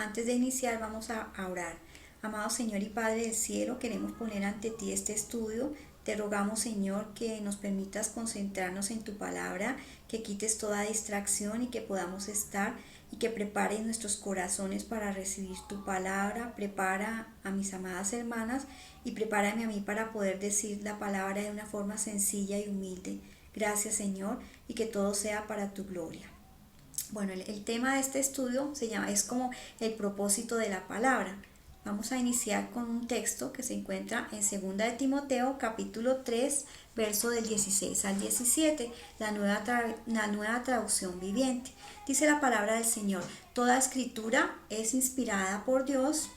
Antes de iniciar vamos a orar. Amado Señor y Padre del cielo, queremos poner ante ti este estudio. Te rogamos, Señor, que nos permitas concentrarnos en tu palabra, que quites toda distracción y que podamos estar y que prepares nuestros corazones para recibir tu palabra. Prepara a mis amadas hermanas y prepárame a mí para poder decir la palabra de una forma sencilla y humilde. Gracias, Señor, y que todo sea para tu gloria. Bueno, el tema de este estudio es como el propósito de la palabra. Vamos a iniciar con un texto que se encuentra en 2 de Timoteo, capítulo 3, verso del 16 al 17, la nueva traducción viviente. Dice la palabra del Señor: toda escritura es inspirada por Dios,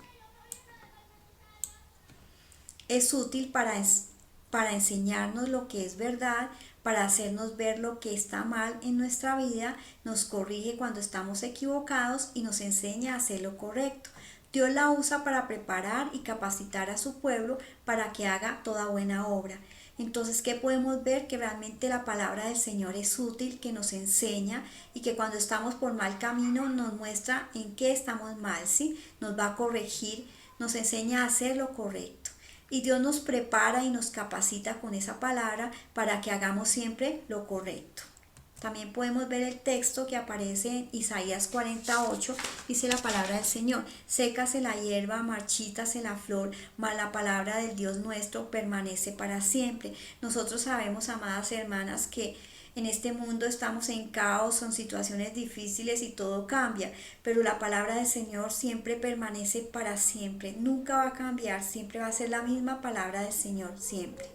es útil para enseñarnos lo que es verdad, para hacernos ver lo que está mal en nuestra vida, nos corrige cuando estamos equivocados y nos enseña a hacer lo correcto. Dios la usa para preparar y capacitar a su pueblo para que haga toda buena obra. Entonces, ¿qué podemos ver? Que realmente la palabra del Señor es útil, que nos enseña y que cuando estamos por mal camino nos muestra en qué estamos mal, ¿sí? Nos va a corregir, nos enseña a hacer lo correcto. Y Dios nos prepara y nos capacita con esa palabra para que hagamos siempre lo correcto. También podemos ver el texto que aparece en Isaías 48, dice la palabra del Señor: sécase la hierba, marchítase la flor, mas la palabra del Dios nuestro permanece para siempre. Nosotros sabemos, amadas hermanas, que en este mundo estamos en caos, son situaciones difíciles y todo cambia, pero la palabra del Señor siempre permanece para siempre, nunca va a cambiar, siempre va a ser la misma palabra del Señor, siempre.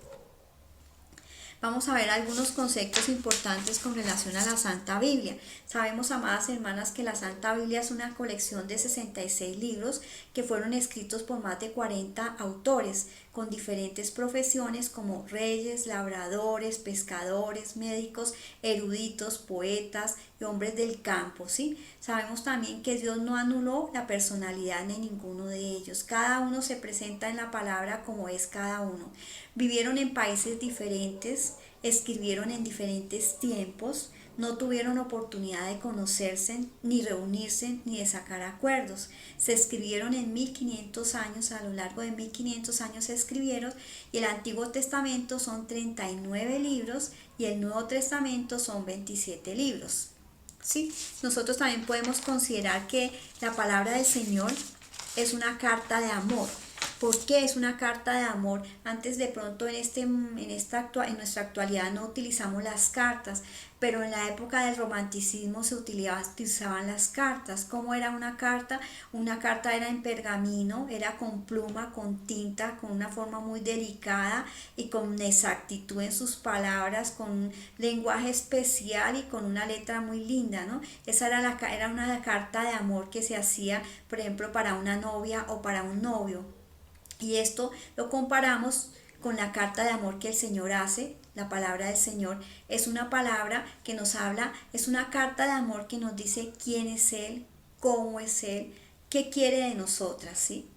Vamos a ver algunos conceptos importantes con relación a la Santa Biblia. Sabemos, amadas hermanas, que la Santa Biblia es una colección de 66 libros que fueron escritos por más de 40 autores con diferentes profesiones como reyes, labradores, pescadores, médicos, eruditos, poetas y hombres del campo, ¿sí? Sabemos también que Dios no anuló la personalidad de ninguno de ellos. Cada uno se presenta en la palabra como es cada uno. Vivieron en países diferentes, escribieron en diferentes tiempos, no tuvieron oportunidad de conocerse, ni reunirse, ni de sacar acuerdos. Se escribieron en 1500 años, a lo largo de 1500 años se escribieron, y el Antiguo Testamento son 39 libros y el Nuevo Testamento son 27 libros. ¿Sí? Nosotros también podemos considerar que la palabra del Señor es una carta de amor. ¿Por qué es una carta de amor? Antes de pronto en nuestra actualidad no utilizamos las cartas, pero en la época del romanticismo se utilizaban las cartas. ¿Cómo era una carta? Una carta era en pergamino, era con pluma, con tinta, con una forma muy delicada y con exactitud en sus palabras, con un lenguaje especial y con una letra muy linda, ¿no? Esa era una carta de amor que se hacía, por ejemplo, para una novia o para un novio. Y esto lo comparamos con la carta de amor que el Señor hace. La palabra del Señor es una palabra que nos habla, es una carta de amor que nos dice quién es Él, cómo es Él, qué quiere de nosotras, ¿sí?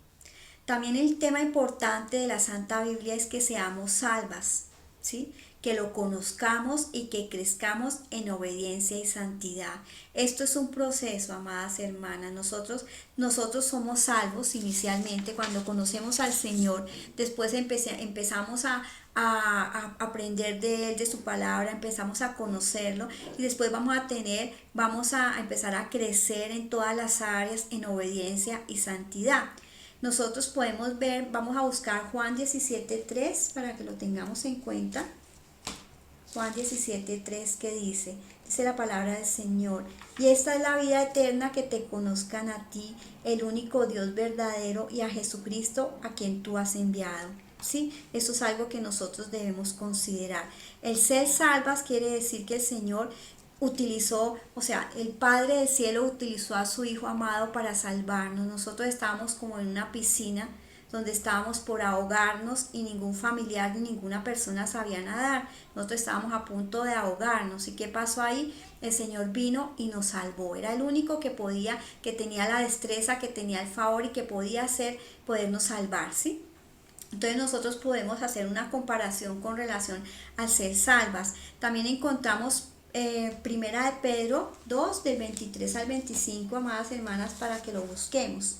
También el tema importante de la Santa Biblia es que seamos salvas, ¿sí? Que lo conozcamos y que crezcamos en obediencia y santidad. Esto es un proceso, amadas hermanas. Nosotros somos salvos inicialmente cuando conocemos al Señor. Después empezamos a aprender de Él, de su palabra, empezamos a conocerlo y después vamos a empezar a crecer en todas las áreas en obediencia y santidad. Nosotros podemos ver, vamos a buscar Juan 17:3 para que lo tengamos en cuenta. Juan 17:3 que dice la palabra del Señor: y esta es la vida eterna, que te conozcan a ti, el único Dios verdadero, y a Jesucristo a quien tú has enviado. ¿Sí? Eso es algo que nosotros debemos considerar. El ser salvas quiere decir que el Señor utilizó, o sea, el Padre del cielo utilizó a su Hijo amado para salvarnos. Nosotros estábamos como en una piscina donde estábamos por ahogarnos y ningún familiar ni ninguna persona sabía nadar. Nosotros estábamos a punto de ahogarnos. ¿Y qué pasó ahí? El Señor vino y nos salvó. Era el único que podía, que tenía la destreza, que tenía el favor y que podía podernos salvar, ¿sí? Entonces nosotros podemos hacer una comparación con relación al ser salvas. También encontramos Primera de Pedro 2, del 23 al 25, amadas hermanas, para que lo busquemos.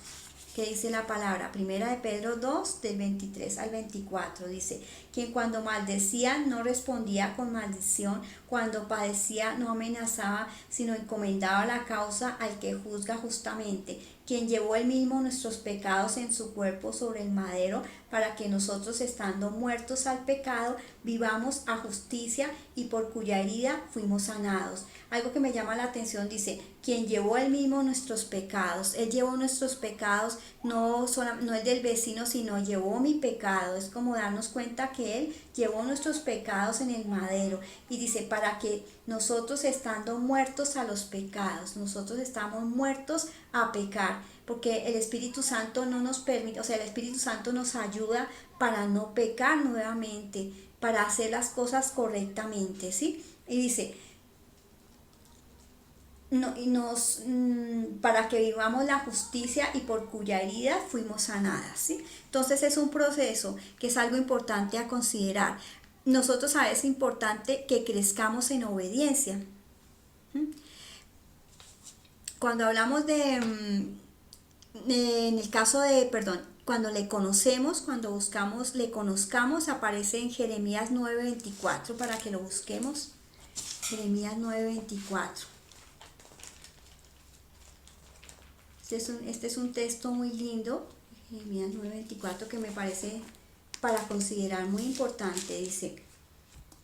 ¿Qué dice la palabra? Primera de Pedro 2, del 23 al 24, dice: quien cuando maldecía no respondía con maldición, cuando padecía no amenazaba, sino encomendaba la causa al que juzga justamente, quien llevó él mismo nuestros pecados en su cuerpo sobre el madero, para que nosotros, estando muertos al pecado, vivamos a justicia, y por cuya herida fuimos sanados. Algo que me llama la atención, dice, quien llevó él mismo nuestros pecados. Él llevó nuestros pecados, no el del vecino, sino llevó mi pecado. Es como darnos cuenta que él llevó nuestros pecados en el madero. Y dice, para que nosotros, estando muertos a los pecados, nosotros estamos muertos a pecar, porque el Espíritu Santo no nos permite, o sea, el Espíritu Santo nos ayuda para no pecar nuevamente, para hacer las cosas correctamente, ¿sí? Y dice, no, para que vivamos la justicia, y por cuya herida fuimos sanadas, ¿sí? Entonces es un proceso que es algo importante a considerar. Nosotros, a veces es importante que crezcamos en obediencia. Cuando hablamos en el caso de, perdón, cuando le conocemos, cuando buscamos, le conozcamos, aparece en Jeremías 9:24, para que lo busquemos. Jeremías 9:24. Este es un texto muy lindo, Jeremías 9:24, que me parece para considerar muy importante.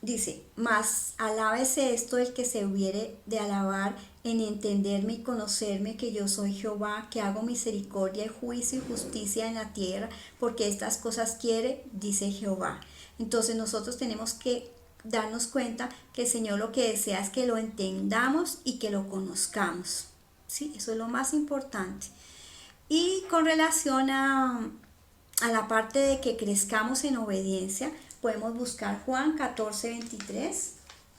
Dice, mas alábese esto el que se hubiere de alabar, en entenderme y conocerme, que yo soy Jehová, que hago misericordia y juicio y justicia en la tierra, porque estas cosas quiere, dice Jehová. Entonces nosotros tenemos que darnos cuenta que el Señor lo que desea es que lo entendamos y que lo conozcamos. ¿Sí? Eso es lo más importante. Y con relación a la parte de que crezcamos en obediencia, podemos buscar Juan 14:23.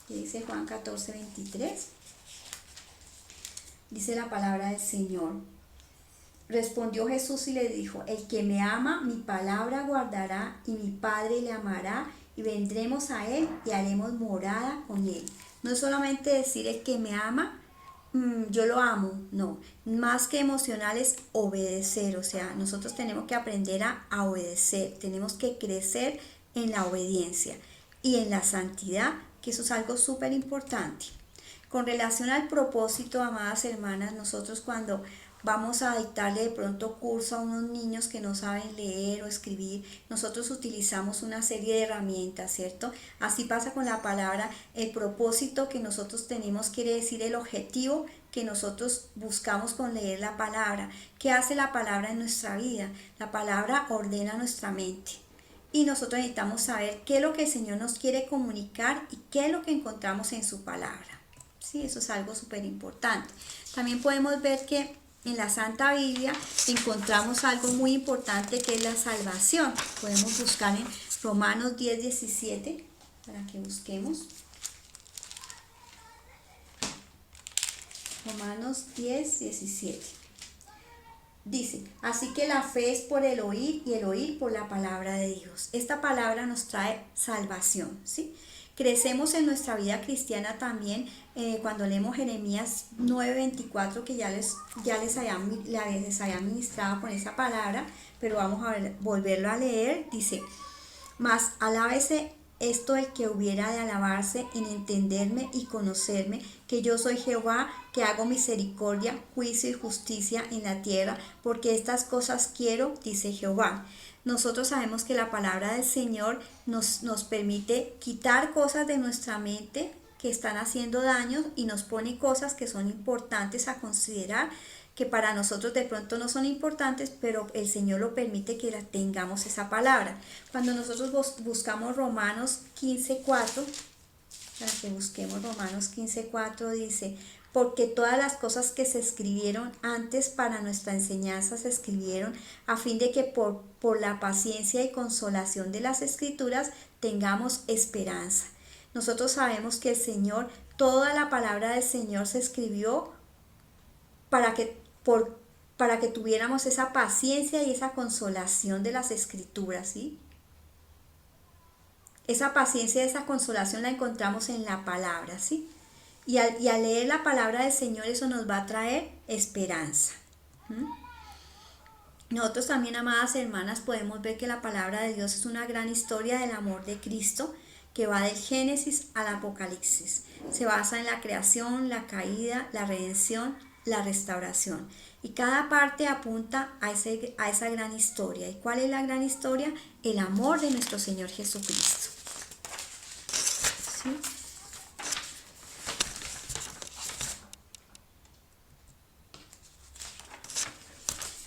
¿Qué dice Juan 14:23? Dice la palabra del Señor. Respondió Jesús y le dijo, el que me ama, mi palabra guardará, y mi Padre le amará, y vendremos a él y haremos morada con él. No es solamente decir el que me ama, yo lo amo, no. Más que emocional es obedecer, o sea, nosotros tenemos que aprender a obedecer, tenemos que crecer en la obediencia y en la santidad, que eso es algo súper importante. Con relación al propósito, amadas hermanas, nosotros cuando vamos a dictarle de pronto curso a unos niños que no saben leer o escribir, nosotros utilizamos una serie de herramientas, ¿cierto? Así pasa con la palabra. El propósito que nosotros tenemos quiere decir el objetivo que nosotros buscamos con leer la palabra. ¿Qué hace la palabra en nuestra vida? La palabra ordena nuestra mente. Y nosotros necesitamos saber qué es lo que el Señor nos quiere comunicar y qué es lo que encontramos en su palabra. Sí, eso es algo súper importante. También podemos ver que en la Santa Biblia encontramos algo muy importante, que es la salvación. Podemos buscar en Romanos 10:17, para que busquemos. Romanos 10:17. Dice, así que la fe es por el oír, y el oír por la palabra de Dios. Esta palabra nos trae salvación, ¿sí? Crecemos en nuestra vida cristiana también cuando leemos Jeremías 9:24, que ya les había ministrado con esa palabra, pero vamos a volverlo a leer. Dice, mas alábese esto el que hubiera de alabarse, en entenderme y conocerme, que yo soy Jehová, que hago misericordia, juicio y justicia en la tierra, porque estas cosas quiero, dice Jehová. Nosotros sabemos que la palabra del Señor nos permite quitar cosas de nuestra mente que están haciendo daño, y nos pone cosas que son importantes a considerar, que para nosotros de pronto no son importantes, pero el Señor lo permite que tengamos esa palabra. Cuando nosotros buscamos Romanos 15:4, para que busquemos Romanos 15:4, dice, porque todas las cosas que se escribieron antes para nuestra enseñanza se escribieron a fin de que por la paciencia y consolación de las Escrituras tengamos esperanza. Nosotros sabemos que el Señor, toda la palabra del Señor se escribió para que tuviéramos esa paciencia y esa consolación de las Escrituras, ¿sí? Esa paciencia y esa consolación la encontramos en la palabra, ¿sí? y al leer la palabra del Señor eso nos va a traer esperanza. Nosotros también, amadas hermanas, podemos ver que la palabra de Dios es una gran historia del amor de Cristo que va del Génesis al Apocalipsis. Se basa en la creación, la caída, la redención, la restauración. Y cada parte apunta a esa gran historia. ¿Y cuál es la gran historia? El amor de nuestro Señor Jesucristo. ¿Sí?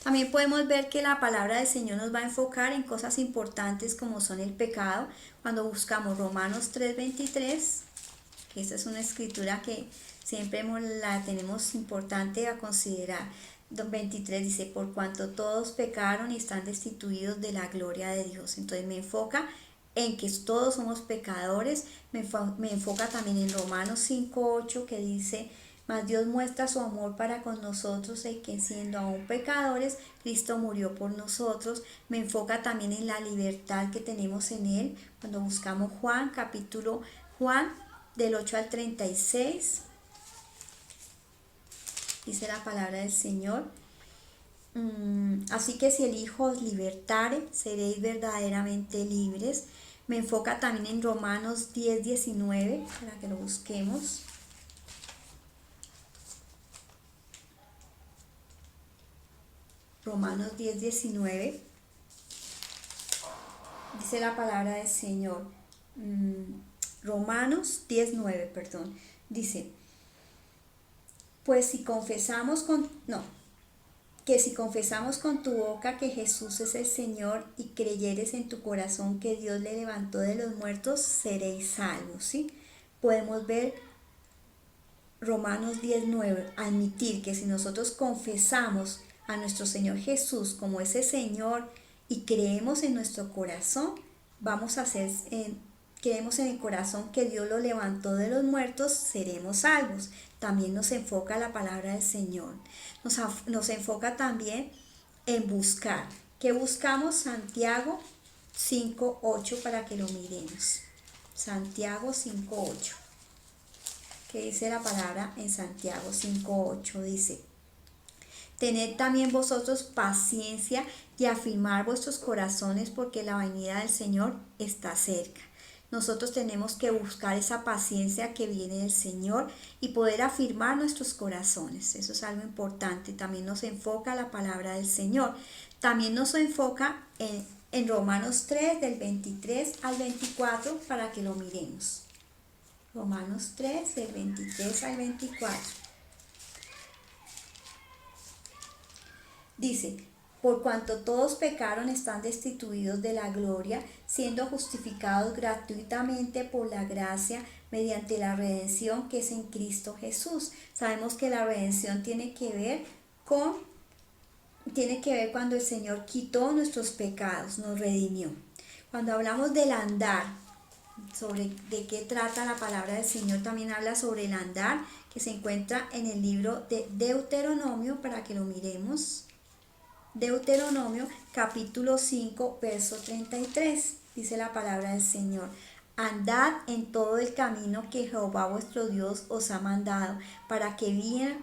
También podemos ver que la palabra del Señor nos va a enfocar en cosas importantes como son el pecado. Cuando buscamos Romanos 3:23, que esa es una escritura que siempre la tenemos importante a considerar. 23 dice, por cuanto todos pecaron y están destituidos de la gloria de Dios. Entonces me enfoca en que todos somos pecadores. Me enfoca también en Romanos 5:8 que dice, mas Dios muestra su amor para con nosotros en que siendo aún pecadores, Cristo murió por nosotros. Me enfoca también en la libertad que tenemos en Él. Cuando buscamos Juan del 8 al 36, dice la palabra del Señor. Así que si el Hijo os libertare, seréis verdaderamente libres. Me enfoca también en Romanos 10:19, para que lo busquemos. Romanos 10:19, dice la palabra del Señor. Romanos 10:9, perdón, dice, pues si confesamos que si confesamos con tu boca que Jesús es el Señor y creyeres en tu corazón que Dios le levantó de los muertos, seréis salvos, ¿sí? Podemos ver Romanos 10:9, admitir que si nosotros confesamos a nuestro Señor Jesús como ese Señor y creemos en nuestro corazón, creemos en el corazón que Dios lo levantó de los muertos, seremos salvos. También nos enfoca la palabra del Señor. Nos enfoca también en buscar. ¿Qué buscamos? Santiago 5:8 para que lo miremos. Santiago 5:8. ¿Qué dice la palabra en Santiago 5:8? Dice, tened también vosotros paciencia y afirmar vuestros corazones porque la venida del Señor está cerca. Nosotros tenemos que buscar esa paciencia que viene del Señor y poder afirmar nuestros corazones. Eso es algo importante. También nos enfoca la palabra del Señor. También nos enfoca en Romanos 3, del 23 al 24, para que lo miremos. Romanos 3, del 23 al 24. Dice, por cuanto todos pecaron están destituidos de la gloria, siendo justificados gratuitamente por la gracia mediante la redención que es en Cristo Jesús. Sabemos que la redención tiene que ver cuando el Señor quitó nuestros pecados, nos redimió. Cuando hablamos del andar, sobre de qué trata la palabra del Señor, también habla sobre el andar, que se encuentra en el libro de Deuteronomio, para que lo miremos. Deuteronomio capítulo 5, verso 33, dice la palabra del Señor. Andad en todo el camino que Jehová vuestro Dios os ha mandado, para que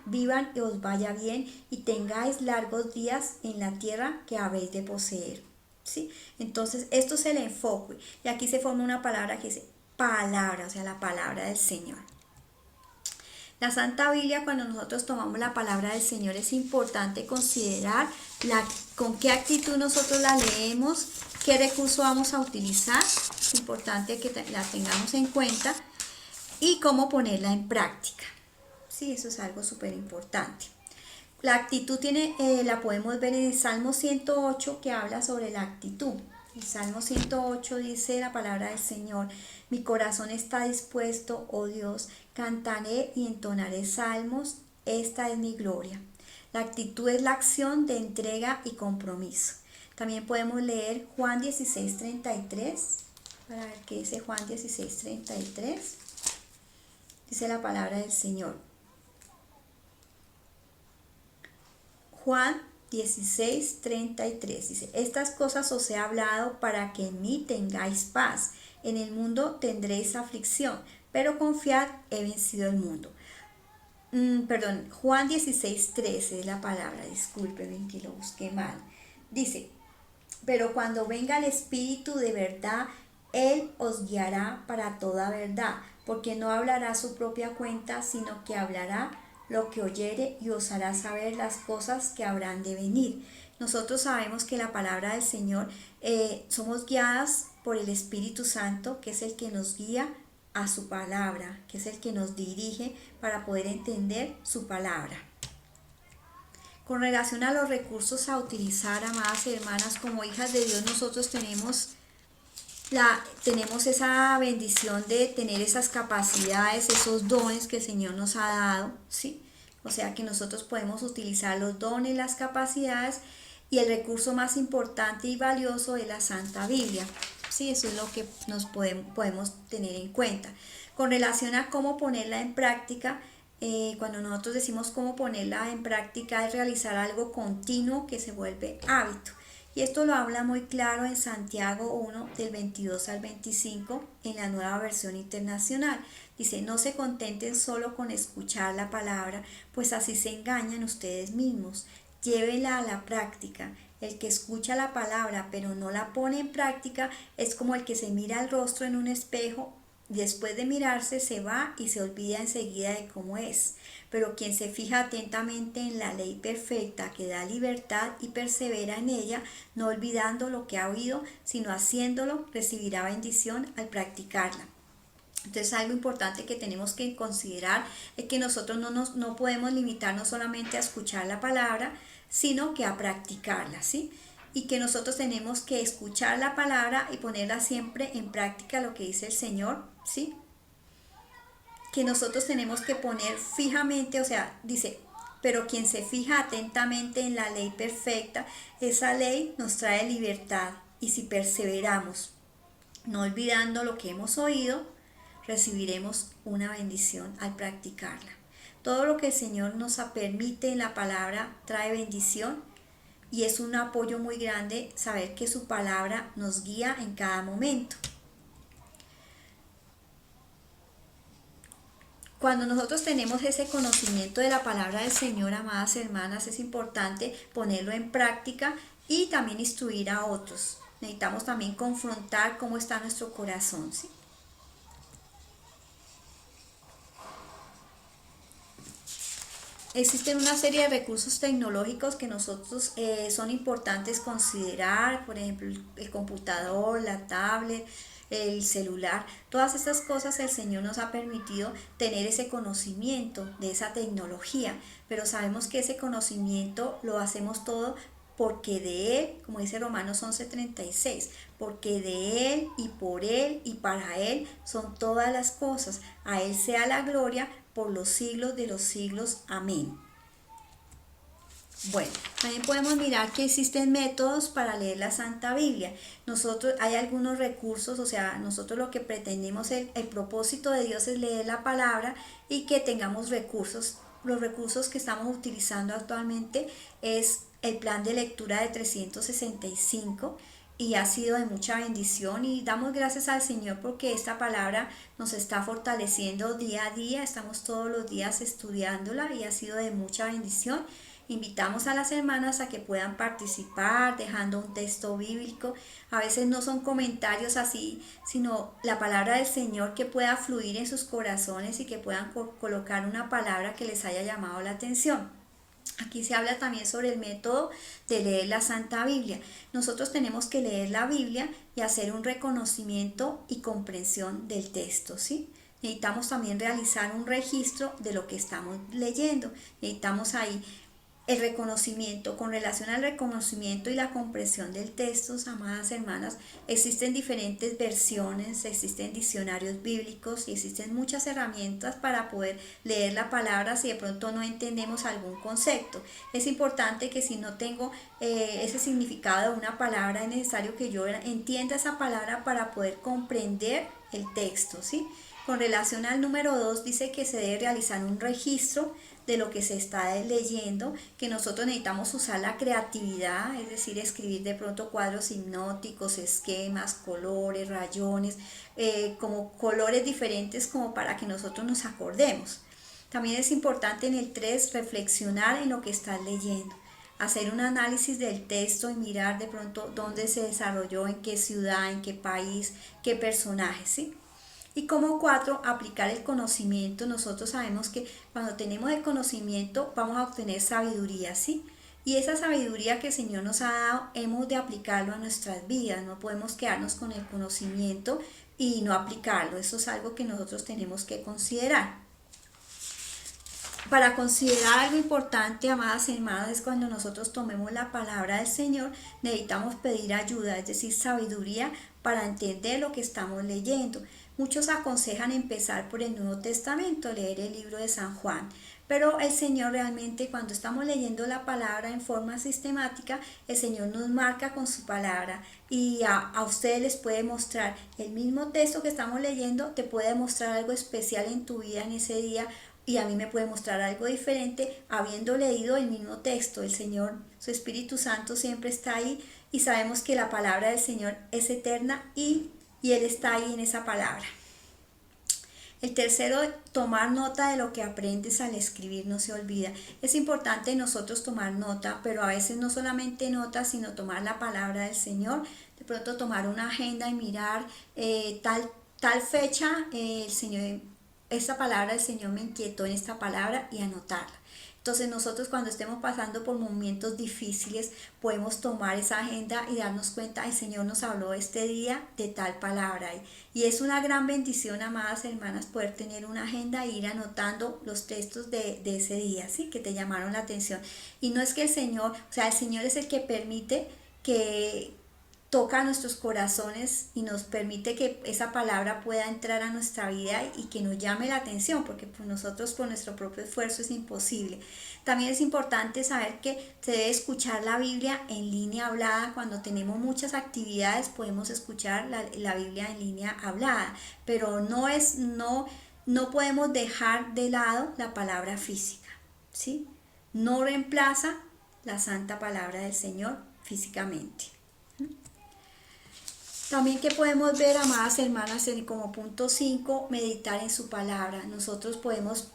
vivan y os vaya bien, y tengáis largos días en la tierra que habéis de poseer. ¿Sí? Entonces, esto es el enfoque. Y aquí se forma una palabra que dice palabra, o sea, la palabra del Señor. La Santa Biblia, cuando nosotros tomamos la palabra del Señor, es importante considerar con qué actitud nosotros la leemos, qué recurso vamos a utilizar. Es importante que la tengamos en cuenta y cómo ponerla en práctica. Sí, eso es algo súper importante. La actitud la podemos ver en el Salmo 108, que habla sobre la actitud. El Salmo 108 dice la palabra del Señor: mi corazón está dispuesto, oh Dios, cantaré y entonaré salmos, esta es mi gloria. La actitud es la acción de entrega y compromiso. También podemos leer Juan 16:33, para ver qué dice Juan 16:33. Dice la palabra del Señor. Juan 16:33 dice: estas cosas os he hablado para que en mí tengáis paz. En el mundo tendréis aflicción, pero confiad, he vencido el mundo. perdón, Juan 16:13 es la palabra, discúlpenme que lo busqué mal. Dice, pero cuando venga el Espíritu de verdad, Él os guiará para toda verdad, porque no hablará su propia cuenta, sino que hablará lo que oyere y os hará saber las cosas que habrán de venir. Nosotros sabemos que la palabra del Señor, somos guiadas por el Espíritu Santo, que es el que nos guía a su palabra, que es el que nos dirige para poder entender su palabra. Con relación a los recursos a utilizar, amadas hermanas, como hijas de Dios, nosotros tenemos esa bendición de tener esas capacidades, esos dones que el Señor nos ha dado, ¿sí? O sea que nosotros podemos utilizar los dones, las capacidades, y el recurso más importante y valioso es la Santa Biblia. Sí, eso es lo que nos podemos tener en cuenta. Con relación a cómo ponerla en práctica, cuando nosotros decimos cómo ponerla en práctica, es realizar algo continuo que se vuelve hábito. Y esto lo habla muy claro en Santiago 1, del 22 al 25, en la Nueva Versión Internacional. Dice, no se contenten solo con escuchar la palabra, pues así se engañan ustedes mismos. Llévela a la práctica. El que escucha la palabra pero no la pone en práctica es como el que se mira al rostro en un espejo. Después de mirarse se va y se olvida enseguida de cómo es. Pero quien se fija atentamente en la ley perfecta que da libertad y persevera en ella, no olvidando lo que ha oído, sino haciéndolo, recibirá bendición al practicarla. Entonces algo importante que tenemos que considerar es que nosotros no podemos limitarnos solamente a escuchar la palabra, sino que a practicarla, ¿sí? Y que nosotros tenemos que escuchar la palabra y ponerla siempre en práctica, lo que dice el Señor, ¿sí? Que nosotros tenemos que poner fijamente, o sea, dice, pero quien se fija atentamente en la ley perfecta, esa ley nos trae libertad, y si perseveramos, no olvidando lo que hemos oído, recibiremos una bendición al practicarla. Todo lo que el Señor nos permite en la palabra trae bendición, y es un apoyo muy grande saber que su palabra nos guía en cada momento. Cuando nosotros tenemos ese conocimiento de la palabra del Señor, amadas hermanas, es importante ponerlo en práctica y también instruir a otros. Necesitamos también confrontar cómo está nuestro corazón, ¿sí? Existen una serie de recursos tecnológicos que nosotros son importantes considerar, por ejemplo, el computador, la tablet, el celular. Todas estas cosas el Señor nos ha permitido tener ese conocimiento de esa tecnología, pero sabemos que ese conocimiento lo hacemos todo porque de Él, como dice Romanos 11:36, porque de Él y por Él y para Él son todas las cosas. A Él sea la gloria por los siglos de los siglos. Amén. Bueno, también podemos mirar que existen métodos para leer la Santa Biblia. Nosotros, hay algunos recursos, o sea, nosotros lo que pretendemos, el propósito de Dios es leer la palabra y que tengamos recursos. Los recursos que estamos utilizando actualmente es el plan de lectura de 365, y ha sido de mucha bendición, y damos gracias al Señor porque esta palabra nos está fortaleciendo día a día. Estamos todos los días estudiándola y ha sido de mucha bendición. Invitamos a las hermanas a que puedan participar dejando un texto bíblico. A veces no son comentarios así, sino la palabra del Señor que pueda fluir en sus corazones y que puedan colocar una palabra que les haya llamado la atención. Aquí se habla también sobre el método de leer la Santa Biblia. Nosotros tenemos que leer la Biblia y hacer un reconocimiento y comprensión del texto, ¿sí? Necesitamos también realizar un registro de lo que estamos leyendo. Necesitamos ahí el reconocimiento. Con relación al reconocimiento y la comprensión del texto, amadas hermanas, existen diferentes versiones, existen diccionarios bíblicos y existen muchas herramientas para poder leer la palabra si de pronto no entendemos algún concepto. Es importante que si no tengo ese significado de una palabra, es necesario que yo entienda esa palabra para poder comprender el texto, ¿sí? Con relación al número 2, dice que se debe realizar un registro de lo que se está leyendo, que nosotros necesitamos usar la creatividad, es decir, escribir de pronto cuadros hipnóticos, esquemas, colores, rayones, como colores diferentes como para que nosotros nos acordemos. También es importante en el 3 reflexionar en lo que estás leyendo, hacer un análisis del texto y mirar de pronto dónde se desarrolló, en qué ciudad, en qué país, qué personaje, ¿sí? Y como 4, aplicar el conocimiento. Nosotros sabemos que cuando tenemos el conocimiento vamos a obtener sabiduría, ¿sí? Y esa sabiduría que el Señor nos ha dado, hemos de aplicarlo a nuestras vidas. No podemos quedarnos con el conocimiento y no aplicarlo. Eso es algo que nosotros tenemos que considerar. Para considerar algo importante, amadas hermanas, es cuando nosotros tomemos la palabra del Señor, necesitamos pedir ayuda, es decir, sabiduría para entender lo que estamos leyendo. Muchos aconsejan empezar por el Nuevo Testamento, leer el libro de San Juan, pero el Señor realmente cuando estamos leyendo la palabra en forma sistemática, el Señor nos marca con su palabra y a ustedes les puede mostrar el mismo texto que estamos leyendo, te puede mostrar algo especial en tu vida en ese día y a mí me puede mostrar algo diferente habiendo leído el mismo texto. El Señor, su Espíritu Santo siempre está ahí y sabemos que la palabra del Señor es eterna y Él está ahí en esa palabra. El tercero, tomar nota de lo que aprendes al escribir, no se olvida. Es importante nosotros tomar nota, pero a veces no solamente nota, sino tomar la palabra del Señor. De pronto tomar una agenda y mirar tal fecha, el Señor, esta palabra del Señor me inquietó en esta palabra y anotarla. Entonces nosotros cuando estemos pasando por momentos difíciles podemos tomar esa agenda y darnos cuenta, el Señor nos habló este día de tal palabra. Y es una gran bendición, amadas hermanas, poder tener una agenda e ir anotando los textos de ese día, ¿sí? Que te llamaron la atención. Y no es que el Señor, o sea, el Señor es el que permite que toca nuestros corazones y nos permite que esa palabra pueda entrar a nuestra vida y que nos llame la atención, porque pues nosotros por nuestro propio esfuerzo es imposible. También es importante saber que se debe escuchar la Biblia en línea hablada. Cuando tenemos muchas actividades podemos escuchar la Biblia en línea hablada, pero no podemos dejar de lado la palabra física, ¿sí? No reemplaza la santa palabra del Señor físicamente. También que podemos ver, amadas hermanas, como punto 5, meditar en su palabra. Nosotros podemos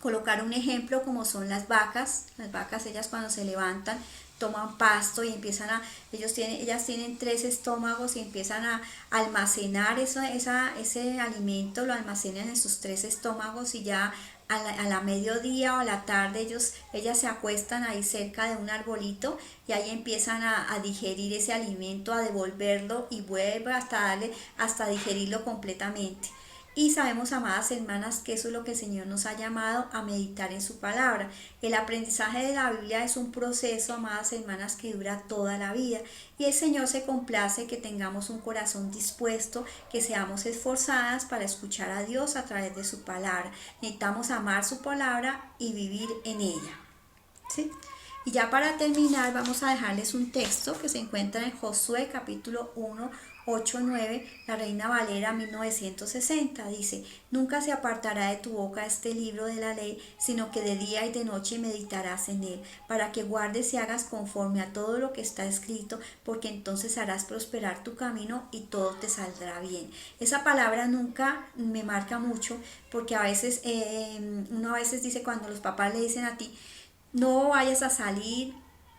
colocar un ejemplo como son las vacas. Las vacas, ellas cuando se levantan, toman pasto y ellas tienen 3 estómagos y empiezan a almacenar ese alimento, lo almacenan en sus 3 estómagos y ya a la mediodía o a la tarde ellas se acuestan ahí cerca de un arbolito y ahí empiezan a digerir ese alimento, a devolverlo y vuelve hasta digerirlo completamente. Y sabemos, amadas hermanas, que eso es lo que el Señor nos ha llamado a meditar en su palabra. El aprendizaje de la Biblia es un proceso, amadas hermanas, que dura toda la vida. Y el Señor se complace que tengamos un corazón dispuesto, que seamos esforzadas para escuchar a Dios a través de su palabra. Necesitamos amar su palabra y vivir en ella, ¿sí? Y ya para terminar vamos a dejarles un texto que se encuentra en Josué capítulo 1, 8, 9, la Reina Valera 1960. Dice: nunca se apartará de tu boca este libro de la ley, sino que de día y de noche meditarás en él, para que guardes y hagas conforme a todo lo que está escrito, porque entonces harás prosperar tu camino y todo te saldrá bien. Esa palabra nunca me marca mucho, porque uno a veces dice, cuando los papás le dicen a ti, no vayas a salir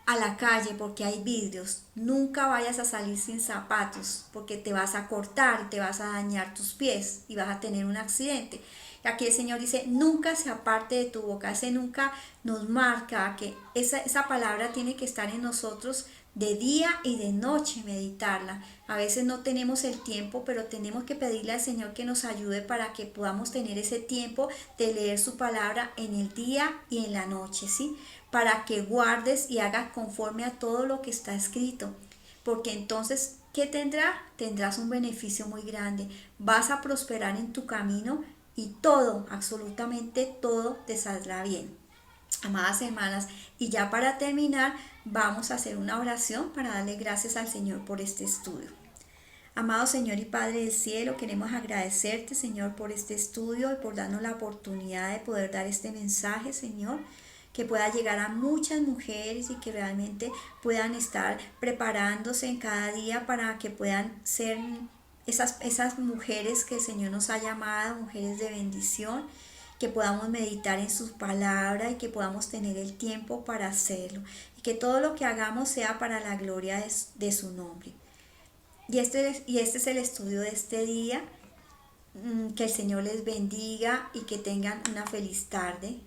a la calle porque hay vidrios, nunca vayas a salir sin zapatos porque te vas a cortar y te vas a dañar tus pies y vas a tener un accidente. Y aquí el Señor dice, nunca se aparte de tu boca. Ese nunca nos marca que esa palabra tiene que estar en nosotros de día y de noche, meditarla. A veces no tenemos el tiempo, pero tenemos que pedirle al Señor que nos ayude para que podamos tener ese tiempo de leer su palabra en el día y en la noche, ¿sí? Para que guardes y hagas conforme a todo lo que está escrito. Porque entonces, ¿qué tendrás? Tendrás un beneficio muy grande. Vas a prosperar en tu camino y todo, absolutamente todo, te saldrá bien. Amadas hermanas, y ya para terminar, vamos a hacer una oración para darle gracias al Señor por este estudio. Amado Señor y Padre del cielo, queremos agradecerte, Señor, por este estudio y por darnos la oportunidad de poder dar este mensaje, Señor, que pueda llegar a muchas mujeres y que realmente puedan estar preparándose en cada día para que puedan ser esas mujeres que el Señor nos ha llamado, mujeres de bendición, que podamos meditar en su palabra y que podamos tener el tiempo para hacerlo. Y que todo lo que hagamos sea para la gloria de su nombre. Y este es el estudio de este día. Que el Señor les bendiga y que tengan una feliz tarde.